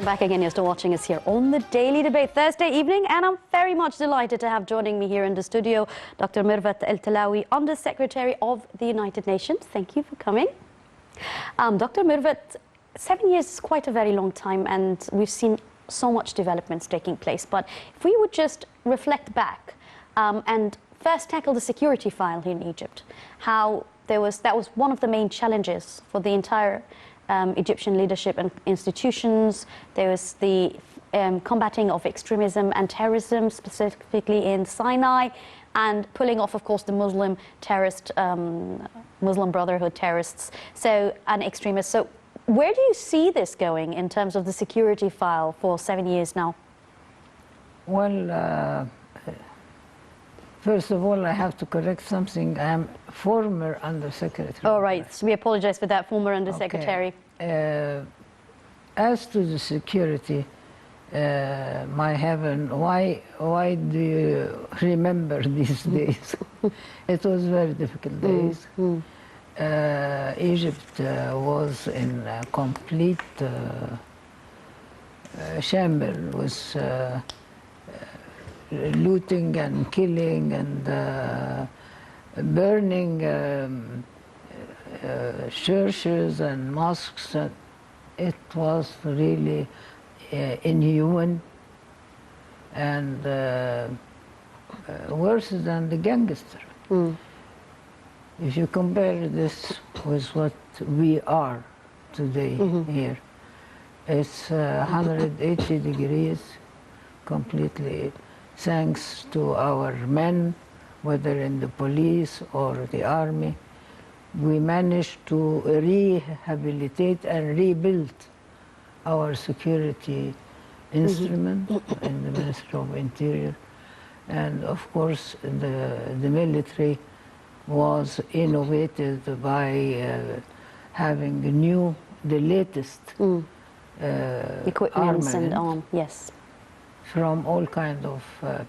Back again, you're still watching us here on the Daily Debate Thursday evening, and I'm very much delighted to have joining me here in the studio Dr. Mervat Talawy, Under Secretary of the United Nations. Thank you for coming. Dr. Mervat, 7 years is quite a very long time, and we've seen so much developments taking place. But if we would just reflect back and first tackle the security file here in Egypt, how that was one of the main challenges for the entire Egyptian leadership and institutions. There was the combating of extremism and terrorism, specifically in Sinai, and pulling off, of course, the Muslim terrorist, Muslim Brotherhood terrorists, and extremists. So where do you see this going in terms of the security file for 7 years now? Well, first of all, I have to correct something. I am former Undersecretary. Oh, right. So we apologize for that, former Undersecretary. Okay. As to the security, my heaven, why do you remember these days? It was very difficult days. Egypt was in a complete shambles, was looting and killing and burning churches and mosques. It was really inhuman and worse than the gangster. If you compare this with what we are today here, it's 180 degrees completely. Thanks to our men, whether in the police or the army, we managed to rehabilitate and rebuild our security instrument in the Ministry of Interior. And of course, the military was innovated by having the latest equipment armament. Yes. From all kinds of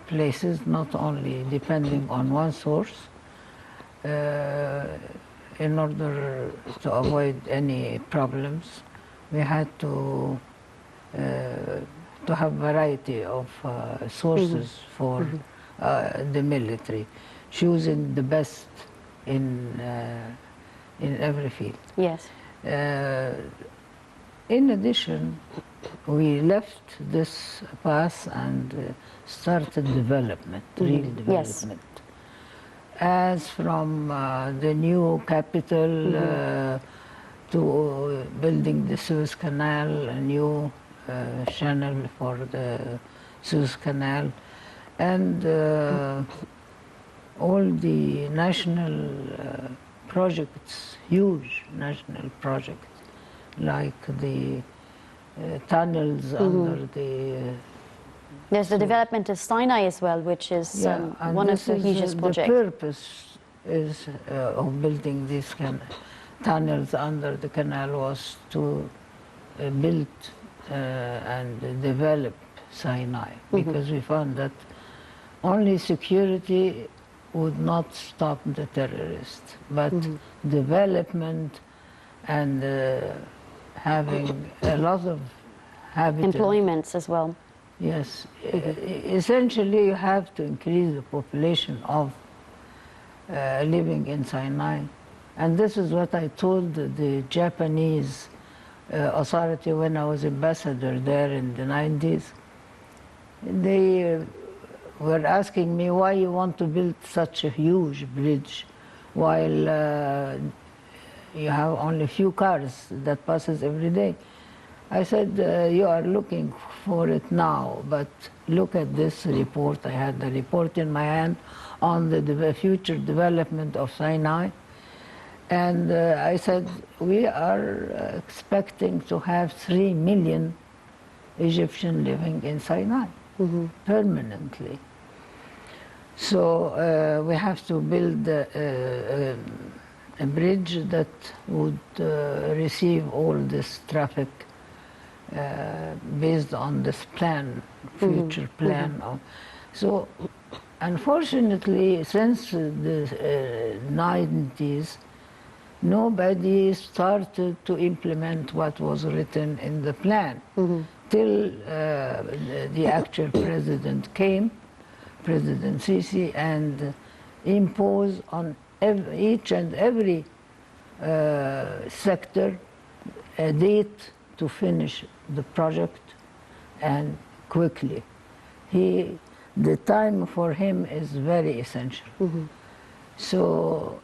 places, not only depending on one source, in order to avoid any problems. We had to have variety of sources for the military, choosing the best in every field. Yes. In addition, we left this path and started development, real development. Yes. As from the new capital to building the Suez Canal, a new channel for the Suez Canal, and all the national projects, huge national projects, like the tunnels under the... There's the development of Sinai as well, which is one of the hugest projects. The purpose is of building these tunnels under the canal was to build and develop Sinai, because we found that only security would not stop the terrorists, but development and having a lot of habitat. Employments as well. Yes. Essentially, you have to increase the population of living in Sinai. And this is what I told the Japanese authority when I was ambassador there in the 90s. They were asking me why you want to build such a huge bridge while you have only few cars that passes every day. I said, you are looking for it now, but look at this report. I had the report in my hand on the future development of Sinai. And I said, we are expecting to have 3 million Egyptians living in Sinai permanently. So we have to build a bridge that would receive all this traffic based on this plan, future plan. So unfortunately, since the 90s, nobody started to implement what was written in the plan till the actual president came, President Sisi, and imposed on each and every sector a date to finish the project, and quickly. The time for him is very essential. So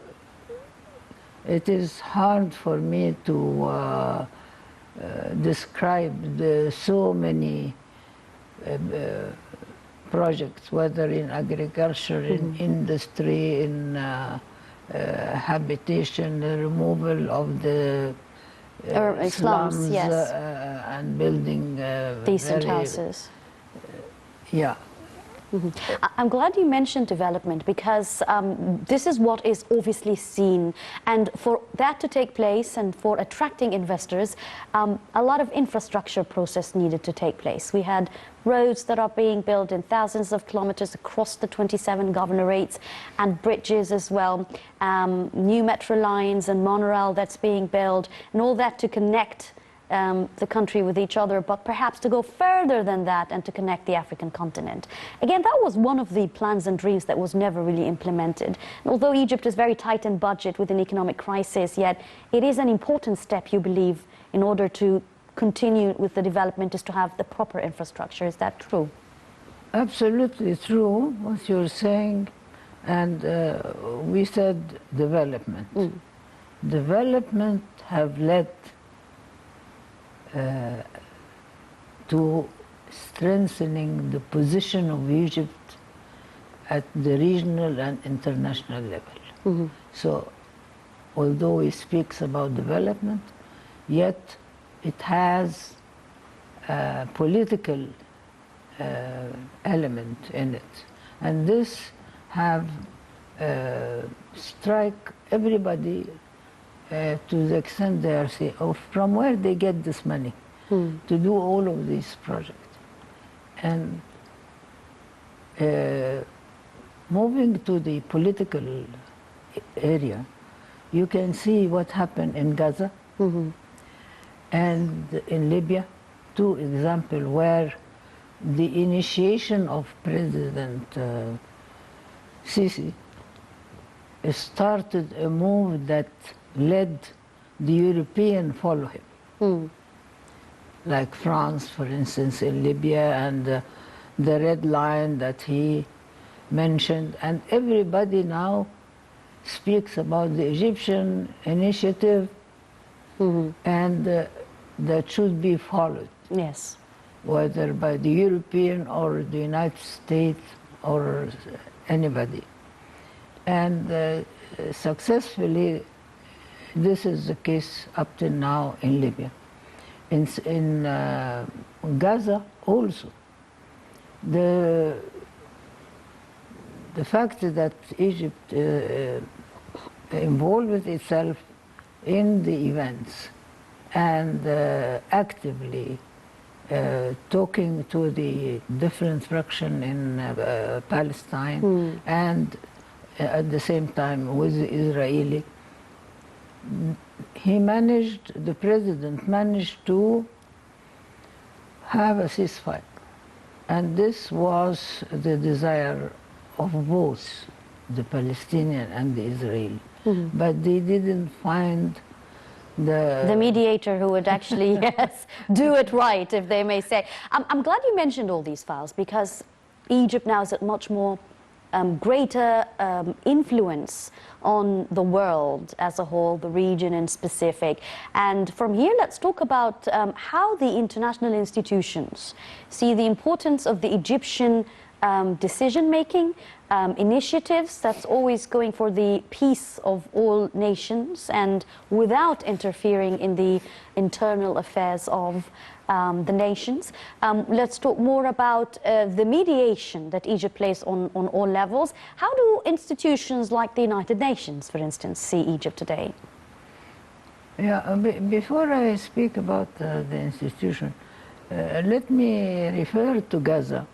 it is hard for me to describe the so many projects, whether in agriculture, in industry, in habitation, the removal of the slums, yes. and building Decent houses. Yeah. I'm glad you mentioned development, because this is what is obviously seen, and for that to take place and for attracting investors, a lot of infrastructure process needed to take place. We had roads that are being built in thousands of kilometers across the 27 governorates, and bridges as well, new metro lines and monorail that's being built, and all that to connect the country with each other, but perhaps to go further than that and to connect the African continent. Again, that was one of the plans and dreams that was never really implemented. And although Egypt is very tight in budget with an economic crisis, yet it is an important step, you believe, in order to continue with the development, is to have the proper infrastructure. Is that true? Absolutely true, what you're saying. And we said development. Development have led to strengthening the position of Egypt at the regional and international level. So, although he speaks about development, yet it has a political element in it. And this have strike everybody to the extent they are saying, oh, from where they get this money to do all of these projects. And moving to the political area, you can see what happened in Gaza and in Libya, two examples where the initiation of President Sisi started a move that led the European follow him. Like France, for instance, in Libya, and the red line that he mentioned. And everybody now speaks about the Egyptian initiative, and that should be followed. Yes. Whether by the European or the United States or anybody. And successfully, this is the case up to now in Libya. In Gaza also, the fact that Egypt involved itself in the events and actively talking to the different faction in Palestine and at the same time with the Israeli, the president managed to have a ceasefire. And this was the desire of both the Palestinian and the Israeli. But they didn't find the mediator who would actually, yes, do it right, if they may say. I'm glad you mentioned all these files, because Egypt now is at much more greater influence on the world as a whole, the region in specific. And from here, let's talk about how the international institutions see the importance of the Egyptian decision-making initiatives that's always going for the peace of all nations and without interfering in the internal affairs of the nations. Let's talk more about the mediation that Egypt plays on all levels. How do institutions like the United Nations, for instance, see Egypt today? Yeah, before I speak about the institution, let me refer to Gaza.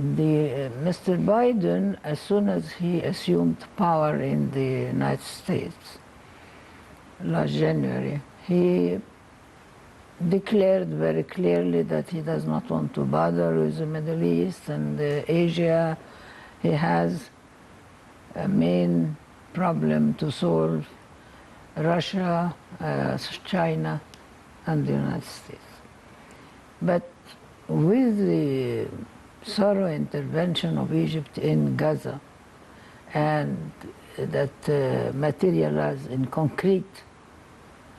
Mr. Biden, as soon as he assumed power in the United States last January, he declared very clearly that he does not want to bother with the Middle East and Asia. He has a main problem to solve: Russia, China, and the United States. But with the thorough intervention of Egypt in Gaza, and that materialized in concrete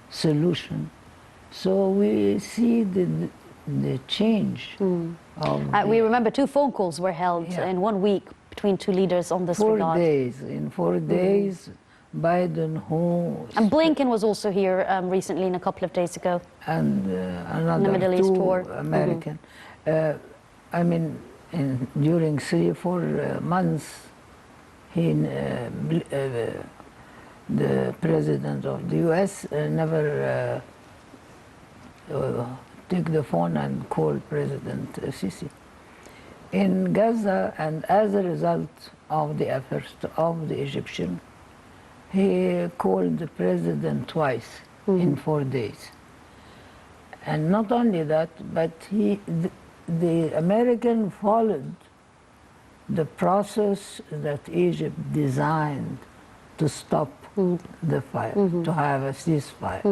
solution, so we see the change of we remember 2 phone calls were held in 1 week between 2 leaders on this 4 regard. days. In 4 days, Biden, who... And Blinken was also here recently, a couple of days ago. And another Middle East 2 tour. American. I mean, during 3 or 4 months, the president of the U.S. Never took the phone and called President Sisi. In Gaza, and as a result of the efforts of the Egyptian, he called the president twice in 4 days. And not only that, but the American followed the process that Egypt designed to stop the fire, to have a ceasefire.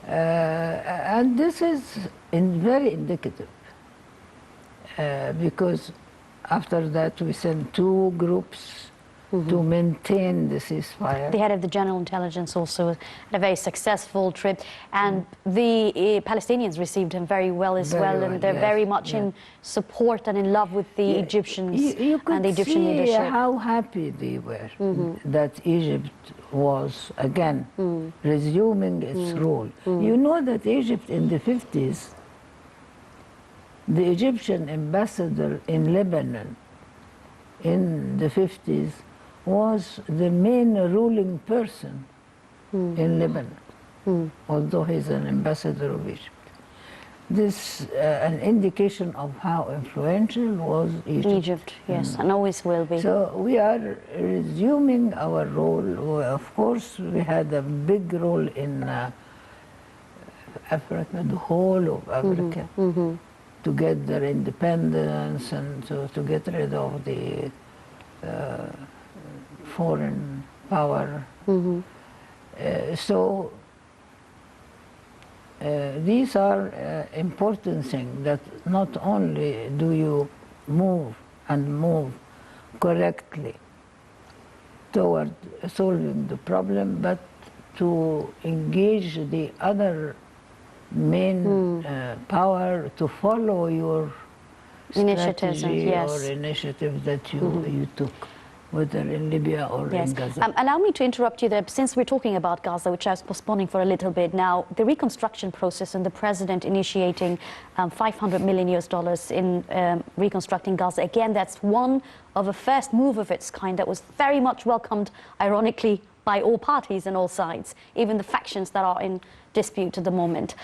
And this is very indicative, because after that we sent 2 groups to maintain the ceasefire. The head of the General Intelligence also had a very successful trip, and the Palestinians received him very well as well, and they're very much in support and in love with the Egyptians and the Egyptian leadership. You could see how happy they were that Egypt was again resuming its role. You know that Egypt in the 50s, the Egyptian ambassador in Lebanon in the 50s was the main ruling person in Lebanon, although he's an ambassador of Egypt. This an indication of how influential was Egypt. Egypt, yes, and always will be. So we are resuming our role. Of course, we had a big role in Africa, the whole of Africa, to get their independence and to get rid of the foreign power. So these are important things, that not only do you move and move correctly toward solving the problem, but to engage the other main power to follow your Initiatives, strategy yes. or initiative that you took, whether in Libya or in Gaza. Allow me to interrupt you there, since we're talking about Gaza, which I was postponing for a little bit now. The reconstruction process and the president initiating $500 million in reconstructing Gaza. Again, that's one of a first move of its kind that was very much welcomed, ironically, by all parties and all sides, even the factions that are in dispute at the moment.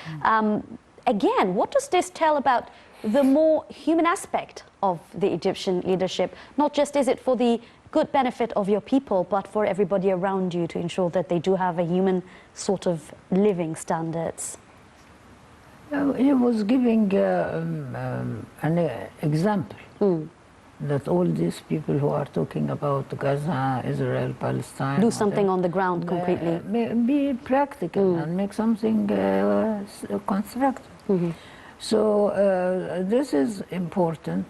Again, what does this tell about the more human aspect of the Egyptian leadership? Not just is it for the good benefit of your people, but for everybody around you to ensure that they do have a human sort of living standards. He was giving an example that all these people who are talking about Gaza, Israel, Palestine... Do something on the ground concretely. Be practical and make something constructive. So this is important,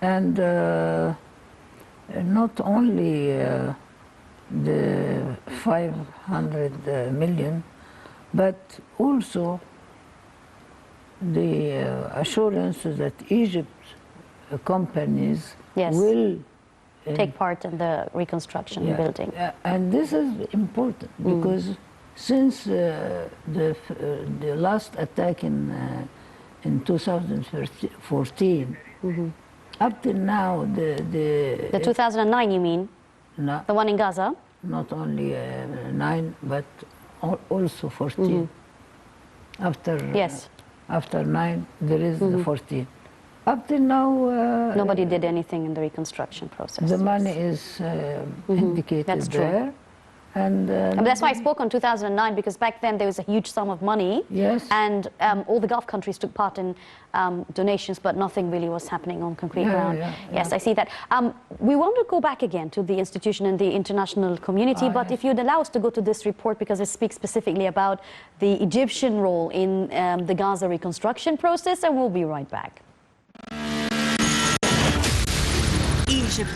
and not only the 500 million, but also the assurance that Egypt companies will take part in the reconstruction and building. And this is important because since the last attack in 2014, up till now, the 2009, you mean? No, the one in Gaza? Not only 9, but also 14. After 9, there is the 14. Up till now, Nobody did anything in the reconstruction process. the money is indicated That's true. there. And But that's why I spoke on 2009, because back then there was a huge sum of money. Yes. And all the Gulf countries took part in donations, but nothing really was happening on concrete ground. Yes, I see that. We want to go back again to the institution and the international community, but if you'd allow us to go to this report, because it speaks specifically about the Egyptian role in the Gaza reconstruction process, and we'll be right back. Egypt